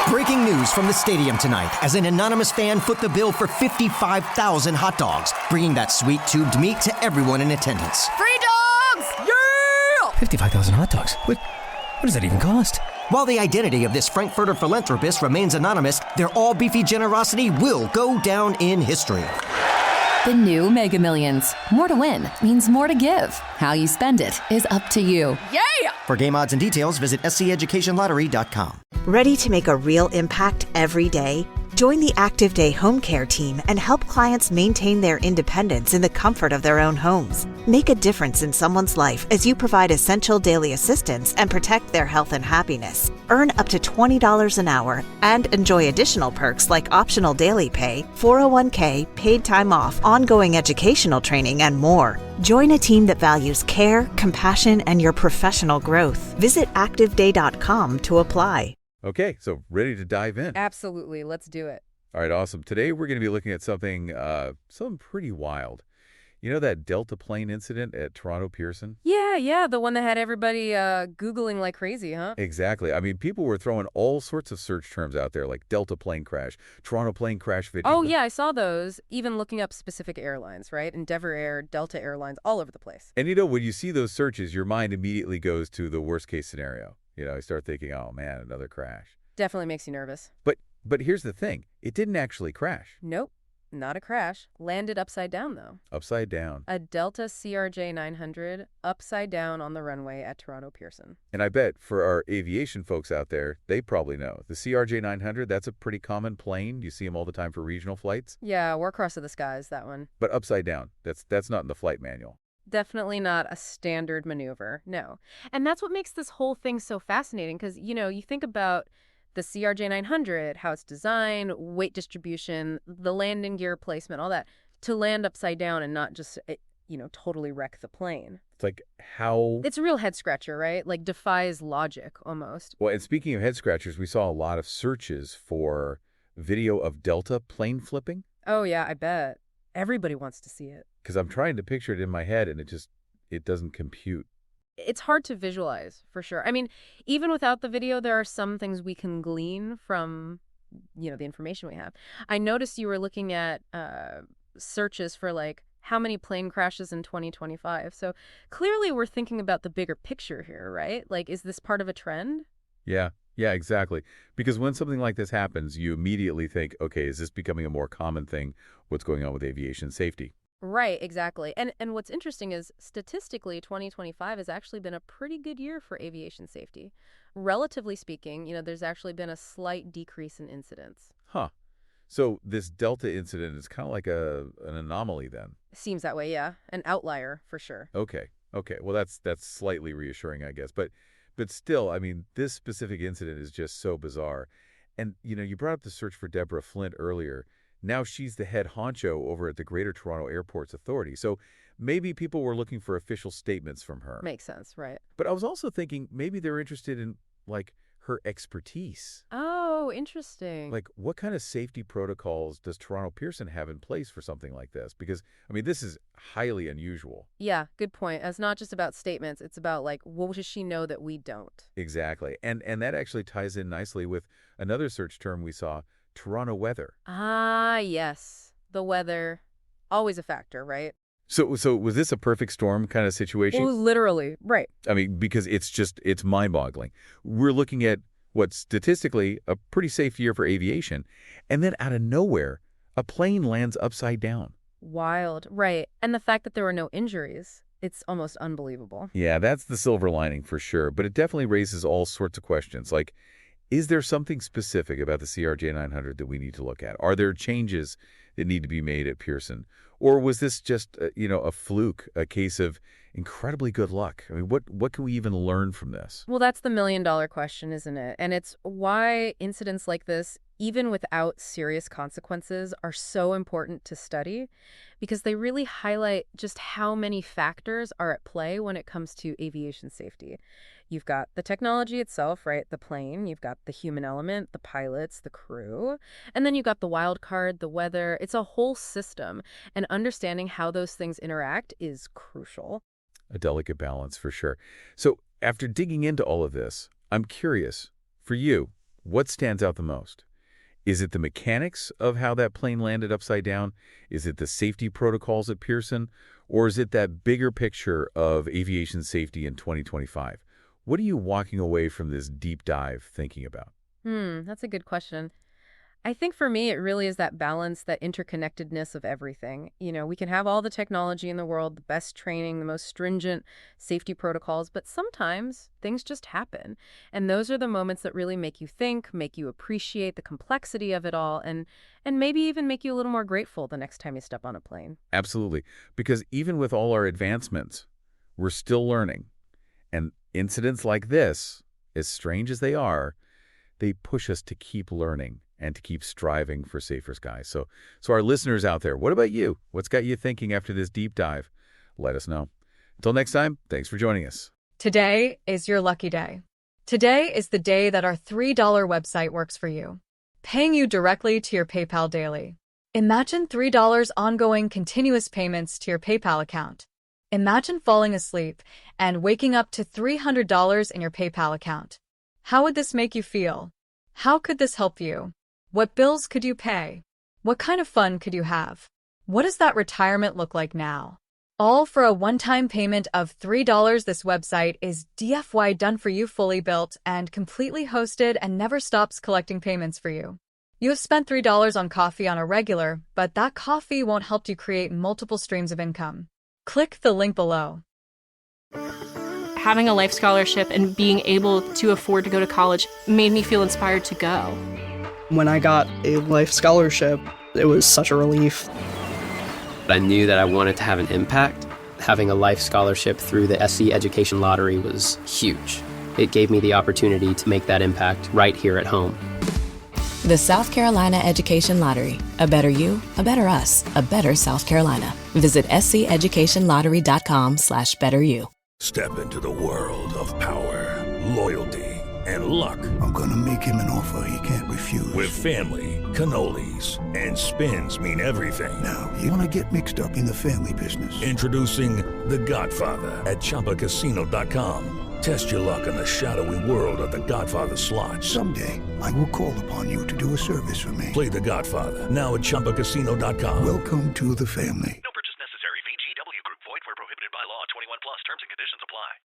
Breaking news from the stadium tonight as an anonymous fan foot the bill for 55,000 hot dogs, bringing that sweet tubed meat to everyone in attendance. Free dogs! Yeah! 55,000 hot dogs? What does that even cost? While the identity of this Frankfurter philanthropist remains anonymous, their all-beefy generosity will go down in history. The new Mega Millions. More to win means more to give. How you spend it is up to you. Yeah! For game odds and details, visit sceducationlottery.com. Ready to make a real impact every day? Join the Active Day Home Care team and help clients maintain their independence in the comfort of their own homes. Make a difference in someone's life as you provide essential daily assistance and protect their health and happiness. Earn up to $20 an hour and enjoy additional perks like optional daily pay, 401k, paid time off, ongoing educational training, and more. Join a team that values care, compassion, and your professional growth. Visit activeday.com to apply. Okay, so ready to dive in. Absolutely. Let's do it. All right, awesome. Today we're going to be looking at something pretty wild. You know that Delta plane incident at Toronto Pearson? Yeah, the one that had everybody Googling like crazy, huh? Exactly. I mean, people were throwing all sorts of search terms out there, like Delta plane crash, Toronto plane crash video. Oh, yeah, I saw those. Even looking up specific airlines, right? Endeavor Air, Delta Airlines, all over the place. And you know, when you see those searches, your mind immediately goes to the worst case scenario. You know, I start thinking, oh man, another crash. Definitely makes you nervous. But here's the thing. It didn't actually crash. Nope, not a crash. Landed upside down, though. Upside down. A Delta CRJ 900 upside down on the runway at Toronto Pearson. And I bet for our aviation folks out there, they probably know. The CRJ 900, that's a pretty common plane. You see them all the time for regional flights. Yeah, Warcross of the Skies, that one. But upside down. That's not in the flight manual. Definitely not a standard maneuver, no. And that's what makes this whole thing so fascinating because, you know, you think about the CRJ 900, how it's designed, weight distribution, the landing gear placement, all that, to land upside down and not just, totally wreck the plane. It's like how... It's a real head-scratcher, right? Like defies logic, almost. Well, and speaking of head-scratchers, we saw a lot of searches for video of Delta plane flipping. Oh, yeah, I bet. Everybody wants to see it. Because I'm trying to picture it in my head, and it doesn't compute. It's hard to visualize, for sure. I mean, even without the video, there are some things we can glean from, the information we have. I noticed you were looking at searches for, like, how many plane crashes in 2025. So clearly we're thinking about the bigger picture here, right? Like, is this part of a trend? Yeah, exactly. Because when something like this happens, you immediately think, okay, is this becoming a more common thing? What's going on with aviation safety? Right, exactly. And what's interesting is statistically 2025 has actually been a pretty good year for aviation safety. Relatively speaking, there's actually been a slight decrease in incidents. Huh. So this Delta incident is kind of like an anomaly then. Seems that way, yeah. An outlier for sure. Okay. Well, that's slightly reassuring, I guess. But still, I mean, this specific incident is just so bizarre. And, you brought up the search for Deborah Flint earlier. Now she's the head honcho over at the Greater Toronto Airports Authority. So maybe people were looking for official statements from her. Makes sense, right. But I was also thinking maybe they're interested in, like, her expertise. Oh, interesting. Like, what kind of safety protocols does Toronto Pearson have in place for something like this? Because, I mean, this is highly unusual. Yeah, good point. It's not just about statements. It's about, like, what does she know that we don't? Exactly. And that actually ties in nicely with another search term we saw, Toronto weather. Ah, yes. The weather. Always a factor, right? So was this a perfect storm kind of situation? Well, literally, right. I mean, because it's mind-boggling. We're looking at what's statistically a pretty safe year for aviation, and then out of nowhere, a plane lands upside down. Wild, right. And the fact that there were no injuries, it's almost unbelievable. Yeah, that's the silver lining for sure, but it definitely raises all sorts of questions, like, is there something specific about the CRJ 900 that we need to look at? Are there changes that need to be made at Pearson? Or was this just, a fluke, a case of incredibly good luck? I mean, what can we even learn from this? Well, that's the million-dollar question, isn't it? And it's why incidents like this, even without serious consequences, are so important to study, because they really highlight just how many factors are at play when it comes to aviation safety. You've got the technology itself, right? The plane. You've got the human element, the pilots, the crew. And then you've got the wild card, the weather. It's a whole system. And understanding how those things interact is crucial. A delicate balance, for sure. So after digging into all of this, I'm curious, for you, what stands out the most? Is it the mechanics of how that plane landed upside down? Is it the safety protocols at Pearson? Or is it that bigger picture of aviation safety in 2025? What are you walking away from this deep dive thinking about? That's a good question. I think for me, it really is that balance, that interconnectedness of everything. We can have all the technology in the world, the best training, the most stringent safety protocols, but sometimes things just happen. And those are the moments that really make you think, make you appreciate the complexity of it all, and maybe even make you a little more grateful the next time you step on a plane. Absolutely. Because even with all our advancements, we're still learning. And incidents like this, as strange as they are, they push us to keep learning and to keep striving for safer skies. So our listeners out there, what about you? What's got you thinking after this deep dive? Let us know. Until next time, thanks for joining us. Today is your lucky day. Today is the day that our $3 website works for you, paying you directly to your PayPal daily. Imagine $3 ongoing continuous payments to your PayPal account. Imagine falling asleep and waking up to $300 in your PayPal account. How would this make you feel? How could this help you? What bills could you pay? What kind of fun could you have? What does that retirement look like now? All for a one-time payment of $3. This website is DFY done for you, fully built and completely hosted, and never stops collecting payments for you. You have spent $3 on coffee on a regular, but that coffee won't help you create multiple streams of income. Click the link below. Having a life scholarship and being able to afford to go to college made me feel inspired to go. When I got a life scholarship, it was such a relief. I knew that I wanted to have an impact. Having a life scholarship through the SC Education Lottery was huge. It gave me the opportunity to make that impact right here at home. The South Carolina Education Lottery. A better you, a better us, a better South Carolina. Visit sceducationlottery.com/betteryou. Step into the world of power, loyalty, and luck. I'm gonna make him an offer he can't refuse. With family, cannolis, and spins mean everything. Now, you wanna get mixed up in the family business. Introducing The Godfather at ChumbaCasino.com. Test your luck in the shadowy world of The Godfather slot. Someday, I will call upon you to do a service for me. Play The Godfather now at ChumbaCasino.com. Welcome to the family.